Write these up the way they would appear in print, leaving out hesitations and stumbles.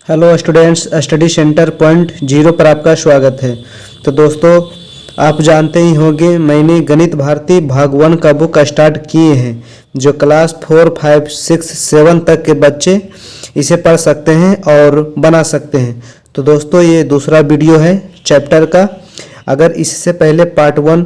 Hello students, study centre point zero पर आपका स्वागत है। तो दोस्तों, आप जानते ही होंगे मैंने गणित भारती भाग 1 का बुक स्टार्ट किए हैं, जो क्लास 4, 5, 6, 7 तक के बच्चे इसे पढ़ सकते हैं और बना सकते हैं। तो दोस्तों, ये दूसरा वीडियो है चैप्टर का। अगर इससे पहले पार्ट 1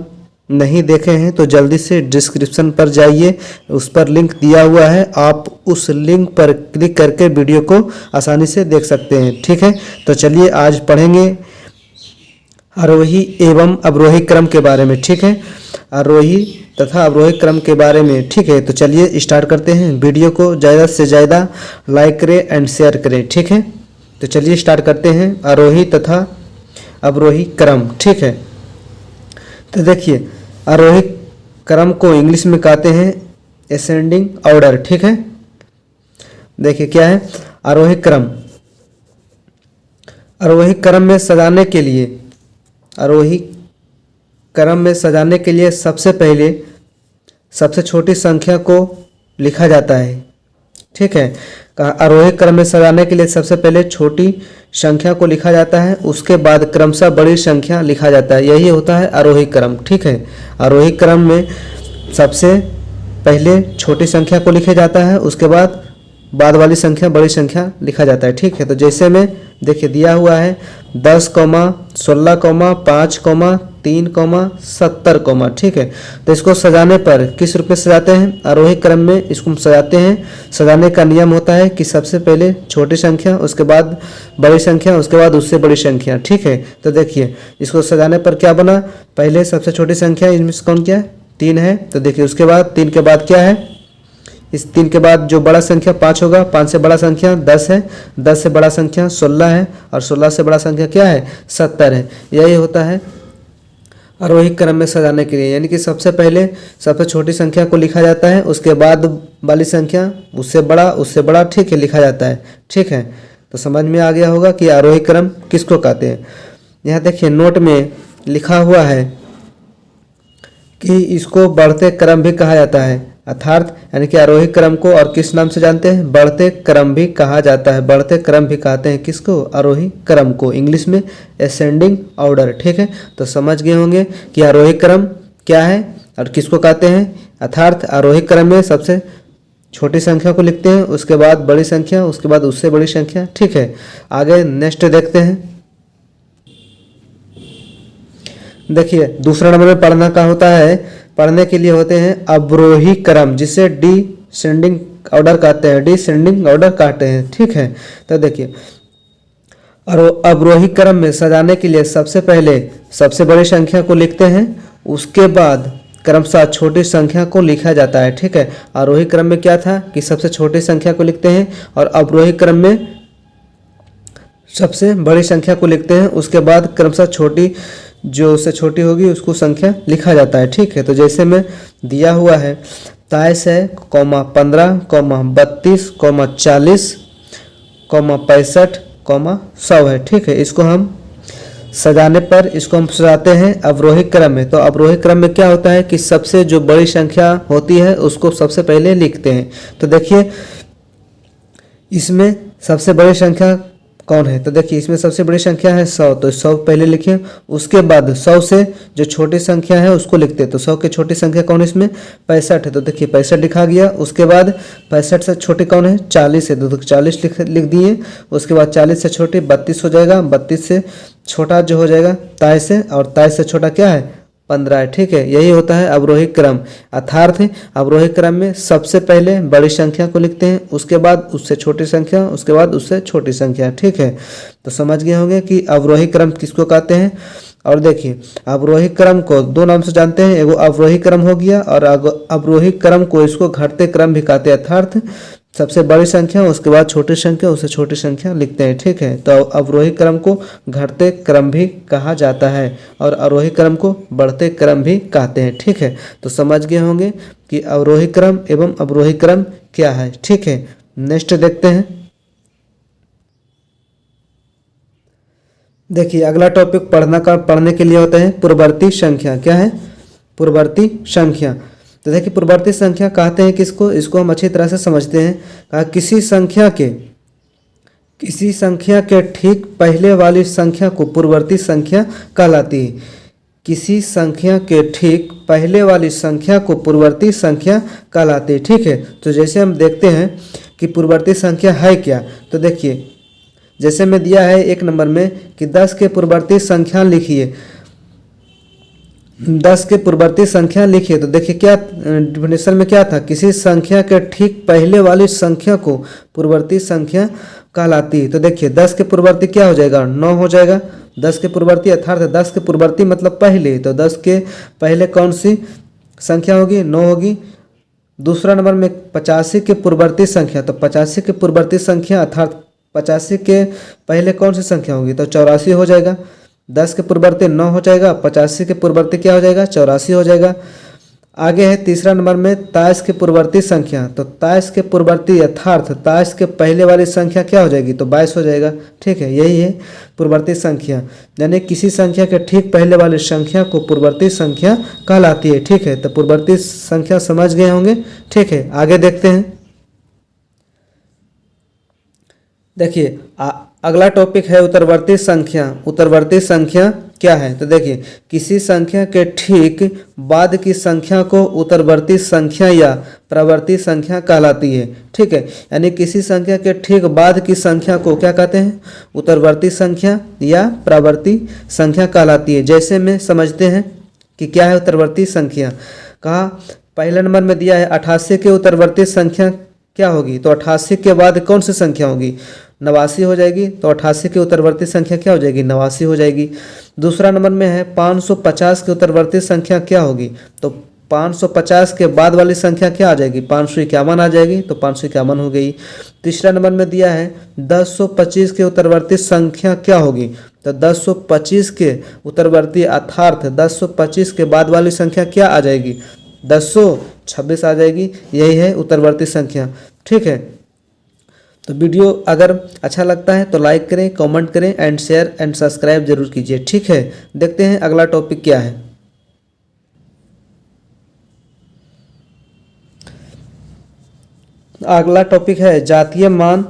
नहीं देखे हैं तो जल्दी से डिस्क्रिप्शन पर जाइए, उस पर लिंक दिया हुआ है। आप उस लिंक पर क्लिक करके वीडियो को आसानी से देख सकते हैं। ठीक है, तो चलिए आज पढ़ेंगे आरोही एवं अवरोही क्रम के बारे में। ठीक है, आरोही तथा अवरोही क्रम के बारे में। ठीक है, तो चलिए स्टार्ट करते हैं। वीडियो को ज़्यादा से ज़्यादा लाइक करें एंड शेयर करें। ठीक है, तो चलिए स्टार्ट करते हैं आरोही तथा अवरोही क्रम। ठीक है, तो देखिए, आरोही क्रम को इंग्लिश में कहते हैं असेंडिंग ऑर्डर। ठीक है, देखिए क्या है आरोही क्रम। आरोही क्रम में सजाने के लिए सबसे पहले सबसे छोटी संख्या को लिखा जाता है। ठीक है, आरोही क्रम में सजाने के लिए सबसे पहले छोटी संख्या को लिखा जाता है, उसके बाद क्रमशः बड़ी संख्या लिखा जाता है। यही होता है आरोही क्रम। ठीक है, आरोही क्रम में सबसे पहले छोटी संख्या को लिखा जाता है, उसके बाद वाली संख्या बड़ी संख्या लिखा जाता है। ठीक है, तो जैसे में देखिए दिया हुआ है 10, 16, 5, 3, 70। ठीक है, तो इसको सजाने पर किस रूप में सजाते हैं? आरोही क्रम में इसको हम सजाते हैं। सजाने का नियम होता है कि सबसे पहले छोटी संख्या, उसके बाद बड़ी संख्या, उसके बाद उससे बड़ी संख्या। ठीक है, तो देखिए इसको सजाने पर क्या बना। पहले सबसे छोटी संख्या इनमें से कौन क्या है? 3 है। तो देखिए उसके बाद 3 के बाद क्या है? इस 3 के बाद जो बड़ा संख्या 5 होगा, 5 से बड़ा संख्या 10 है, 10 से बड़ा संख्या 16 है, और 16 से बड़ा संख्या क्या है? 70 है। यही होता है आरोही क्रम में सजाने के लिए, यानी कि सबसे पहले सबसे छोटी संख्या को लिखा जाता है, उसके बाद वाली संख्या उससे बड़ा ठीक है लिखा जाता है। ठीक है, तो समझ में आ गया होगा कि आरोही क्रम किसको कहते हैं। यहाँ देखिए नोट में लिखा हुआ है कि इसको बढ़ते क्रम भी कहा जाता है, अर्थात यानी कि आरोही क्रम को और किस नाम से जानते हैं? बढ़ते क्रम भी कहा जाता है। बढ़ते क्रम भी कहते हैं किसको? आरोही क्रम को, इंग्लिश में असेंडिंग ऑर्डर। ठीक है, तो समझ गए होंगे कि आरोही क्रम क्या है और किसको कहते हैं। अर्थात आरोही क्रम में सबसे छोटी संख्या को लिखते हैं, उसके बाद बड़ी संख्या, उसके बाद उससे बड़ी संख्या। ठीक है, आगे नेक्स्ट देखते हैं। देखिए दूसरा नंबर में पढ़ने के लिए होते हैं अवरोही क्रम, जिसे डिसेंडिंग ऑर्डर कहते हैं। ठीक है, तो देखिए अवरोही क्रम में सजाने के लिए सबसे पहले सबसे बड़ी संख्या को लिखते हैं, उसके बाद क्रमशः छोटी संख्या को लिखा जाता है। ठीक है, आरोही क्रम में क्या था कि सबसे छोटी संख्या को लिखते हैं, और अवरोही क्रम में सबसे बड़ी संख्या को लिखते हैं, उसके बाद क्रमशः छोटी जो उससे छोटी होगी उसको संख्या लिखा जाता है। ठीक है, तो जैसे में दिया हुआ है 23 है, 15, 32, 40, 65, 100 है। ठीक है, इसको हम सजाने पर इसको हम सजाते हैं अवरोही क्रम में। तो अवरोही क्रम में क्या होता है कि सबसे जो बड़ी संख्या होती है उसको सबसे पहले लिखते हैं। तो देखिए इसमें सबसे बड़ी संख्या कौन है? तो देखिए इसमें सबसे बड़ी संख्या है 100, तो 100 पहले लिखे, उसके बाद 100 से जो छोटी संख्या है उसको लिखते हैं। तो 100 की छोटी संख्या कौन है? इसमें 65 है, तो देखिए 65 लिखा गया। उसके बाद 65 से छोटी कौन है? 40 है, तो 40 लिख दिए। उसके बाद 40 से छोटी 32 हो जाएगा, 32 से छोटा जो हो जाएगा 23 है, और 23 से छोटा क्या है? 15 है। ठीक है, यही होता है अवरोही क्रम। अर्थात अवरोही क्रम में सबसे पहले बड़ी संख्या को लिखते हैं, उसके बाद उससे छोटी संख्या, उसके बाद उससे छोटी संख्या। ठीक है, तो समझ गए होंगे कि अवरोही क्रम किसको कहते हैं। और देखिए अवरोही क्रम को 2 नाम से जानते हैं, एगो अवरोही क्रम हो गया, और अवरोही क्रम को इसको घटते क्रम भी कहते हैं। अर्थात सबसे बड़ी संख्या, उसके बाद छोटी संख्या, उससे छोटी संख्या लिखते हैं। ठीक है, तो अवरोही क्रम को घटते क्रम भी कहा जाता है, और आरोही क्रम को बढ़ते क्रम भी कहते हैं। ठीक है, तो समझ गए होंगे कि अवरोही क्रम एवं अवरोही क्रम क्या है। ठीक है, नेक्स्ट देखते हैं। देखिए अगला टॉपिक पढ़ने के लिए होता है पूर्ववर्ती संख्या। क्या है? पूर्ववर्ती संख्या। तो देखिए पूर्ववर्ती संख्या कहते हैं किसको? इसको हम अच्छी तरह से समझते हैं। कहा किसी संख्या के किसी संख्या के ठीक पहले वाली संख्या को पूर्ववर्ती संख्या कहलाती है। किसी संख्या के ठीक पहले वाली संख्या को पूर्ववर्ती संख्या कहलाती है। ठीक है, तो जैसे हम देखते हैं कि पूर्ववर्ती संख्या है क्या, तो देखिए जैसे में दिया है 1 नंबर में कि 10 के पूर्ववर्ती संख्या लिखिए, 10 के पूर्ववर्ती संख्या लिखिए। तो देखिए क्या डेफिनेशन में क्या था, किसी संख्या के ठीक पहले वाली संख्या को पूर्ववर्ती संख्या कहलाती है। तो देखिए 10 के पूर्ववर्ती क्या हो जाएगा, 9 हो जाएगा। 10 के पूर्ववर्ती अर्थात 10 के पूर्ववर्ती मतलब पहले, तो 10 के पहले कौन सी संख्या होगी, 9 होगी। दूसरा नंबर में 85 के पूर्ववर्ती संख्या, तो 85 के पूर्ववर्ती संख्या अर्थात 85 के पहले कौन सी संख्या होगी, तो 84 हो जाएगा। 10 के पूर्ववर्ती 9 हो जाएगा, 85 के पूर्ववर्ती क्या हो जाएगा, 84 हो जाएगा। आगे है तीसरा नंबर में 23 के पूर्ववर्ती संख्या, तो 23 के पूर्ववर्ती अर्थात 23 के पहले वाली संख्या क्या हो जाएगी, तो 22 हो जाएगा। ठीक है, यही है पूर्ववर्ती संख्या, यानी किसी संख्या के ठीक पहले वाली संख्या को पूर्ववर्ती संख्या कहलाती है। ठीक है, तो पूर्ववर्ती संख्या समझ गए होंगे। ठीक है, आगे देखते हैं। देखिए अगला टॉपिक है उत्तरवर्ती संख्या। उत्तरवर्ती संख्या क्या है, तो देखिए किसी संख्या के ठीक बाद की संख्या को उत्तरवर्ती संख्या या प्रवर्ती संख्या कहलाती है। ठीक है, यानी किसी संख्या के ठीक बाद की संख्या को क्या कहते हैं, उत्तरवर्ती संख्या या प्रवर्ती संख्या कहलाती है। जैसे में समझते हैं कि क्या है उत्तरवर्ती संख्या। कहा पहले नंबर में दिया है 88 के उत्तरवर्ती संख्या क्या होगी, तो 88 के बाद कौन सी संख्या होगी, 89 हो जाएगी। तो 88 की उत्तरवर्ती संख्या क्या हो जाएगी, 89 हो जाएगी। दूसरा नंबर में है 550 की उत्तरवर्ती संख्या क्या होगी, तो 550 के बाद वाली संख्या क्या आ जाएगी, 551 आ जाएगी, तो 551 हो गई। तीसरा नंबर में दिया है 1025 के उत्तरवर्ती संख्या क्या होगी, तो 1025 के उत्तरवर्ती अर्थात 1025 के बाद वाली संख्या क्या आ जाएगी, 1026 आ जाएगी। यही है उत्तरवर्ती संख्या। ठीक है, तो वीडियो अगर अच्छा लगता है तो लाइक करें, कमेंट करें एंड शेयर एंड सब्सक्राइब जरूर कीजिए। ठीक है, देखते हैं अगला टॉपिक क्या है। अगला टॉपिक है जातीय मान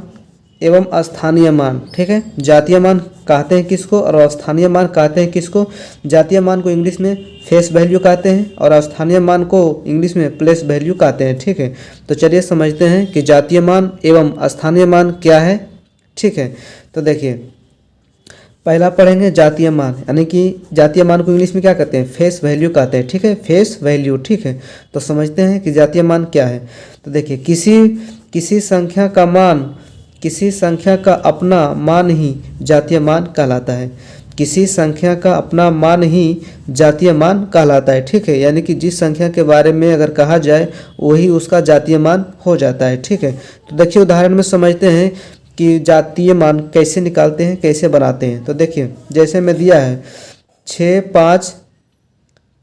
एवं स्थानीय मान। ठीक है, जातीय मान कहते हैं किसको और स्थानीय मान कहते हैं किसको। जातीय मान को इंग्लिश में फेस वैल्यू कहते हैं और स्थानीय मान को इंग्लिश में प्लेस वैल्यू कहते हैं। ठीक है, तो चलिए समझते हैं कि जातीय मान एवं स्थानीय मान क्या है। ठीक है, तो देखिए पहला पढ़ेंगे जातीय मान, यानी कि जातीय मान को इंग्लिश में क्या कहते हैं, फेस वैल्यू कहते हैं। ठीक है, फेस वैल्यू। ठीक है, तो समझते हैं कि जातीय मान क्या है। तो देखिए किसी संख्या का मान, किसी संख्या का अपना मान ही जातीय मान कहलाता है। किसी संख्या का अपना मान ही जातीय मान कहलाता है। ठीक है, यानी कि जिस संख्या के बारे में अगर कहा जाए वही उसका जातीय मान हो जाता है। ठीक है, तो देखिए उदाहरण में समझते हैं कि जातीय मान कैसे निकालते हैं, कैसे बनाते हैं। तो देखिए जैसे में दिया है 6, 5,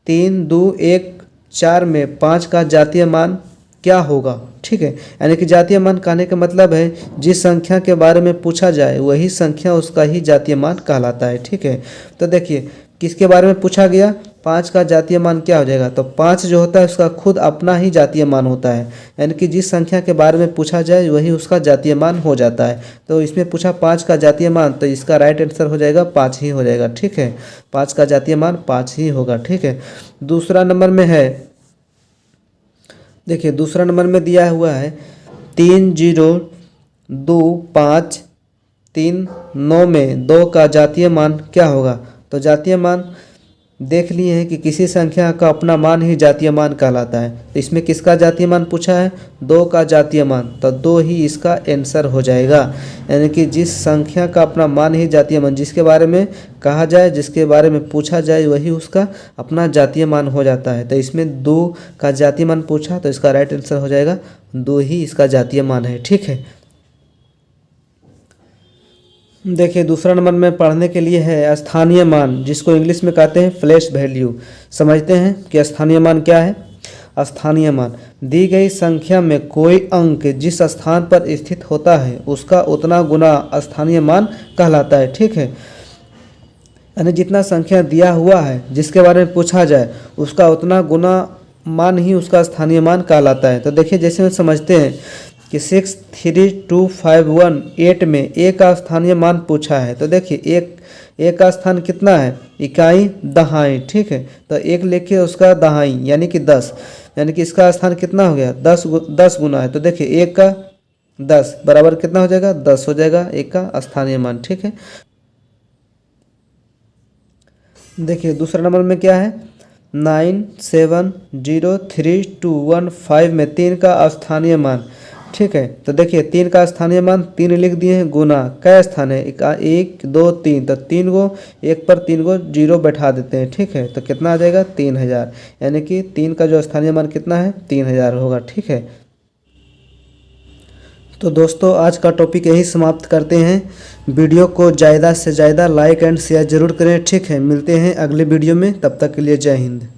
3, 2, 1, 4 में 5 का जातीय मान क्या होगा। ठीक है, यानी कि जातीय मान कहने का मतलब है जिस संख्या के बारे में पूछा जाए वही संख्या उसका ही जातीय मान कहलाता है। ठीक है, तो देखिए किसके बारे में पूछा गया, 5 का जातीय मान क्या हो जाएगा, तो 5 जो होता है उसका खुद अपना ही जातीय मान होता है, यानी कि जिस संख्या के बारे में पूछा जाए वही उसका जातीय मान हो जाता है। तो इसमें पूछा 5 का जातीय मान, तो इसका राइट आंसर हो जाएगा 5 ही हो जाएगा। ठीक है, 5 का जातीय मान 5 ही होगा। ठीक है, दूसरा नंबर में है, देखिए दूसरा नंबर में दिया हुआ है 3, 0, 2, 5, 3, 9 में 2 का जातीय मान क्या होगा। तो जातीय मान देख लिए हैं कि किसी संख्या का अपना मान ही जातीय मान कहलाता है। तो इसमें किसका जातीय मान पूछा है, 2 का जातीय मान, तो 2 ही इसका आंसर हो जाएगा। यानी कि जिस संख्या का अपना मान ही जातीय मान, जिसके बारे में कहा जाए, जिसके बारे में पूछा जाए वही उसका अपना जातीय मान हो जाता है। तो इसमें 2 का जातीय मान पूछा, तो इसका राइट आंसर हो जाएगा 2 ही इसका जातीय मान है। ठीक है, देखिए दूसरा नंबर में पढ़ने के लिए है स्थानीय मान, जिसको इंग्लिश में कहते हैं प्लेस वैल्यू। समझते हैं कि स्थानीय मान क्या है। स्थानीय मान दी गई संख्या में कोई अंक जिस स्थान पर स्थित होता है उसका उतना गुना स्थानीय मान कहलाता है। ठीक है, यानी जितना संख्या दिया हुआ है जिसके बारे में पूछा जाए उसका उतना गुना मान ही उसका स्थानीय मान कहलाता है। तो देखिए जैसे समझते हैं कि 63251 में ए का स्थानीय मान पूछा है। तो देखिए एक का स्थान कितना है, इकाई दहाई, ठीक है। तो एक लिखिए उसका दहाई यानी कि 10, यानी कि इसका स्थान कितना हो गया 10 गुना है। तो देखिए एक का 10 बराबर कितना हो जाएगा 10 हो जाएगा एक का स्थानीय मान, ठीक है। देखिए दूसरा नंबर में क्या है 970321 में 3 का स्थानीय मान, ठीक है। तो देखिए 3 का स्थानीय मान 3 लिख दिए हैं, गुना क्या स्थान है 1 2 3, तो 3 को 1 पर 3 को 0 बैठा देते हैं, ठीक है। तो कितना आ जाएगा 3000, यानी कि 3 का जो स्थानीय मान कितना है 3000 होगा, ठीक है। तो दोस्तों आज का टॉपिक यही समाप्त करते हैं। वीडियो को ज़्यादा से ज़्यादा लाइक एंड शेयर ज़रूर करें, ठीक है। मिलते हैं अगले वीडियो में, तब तक के लिए जय हिंद।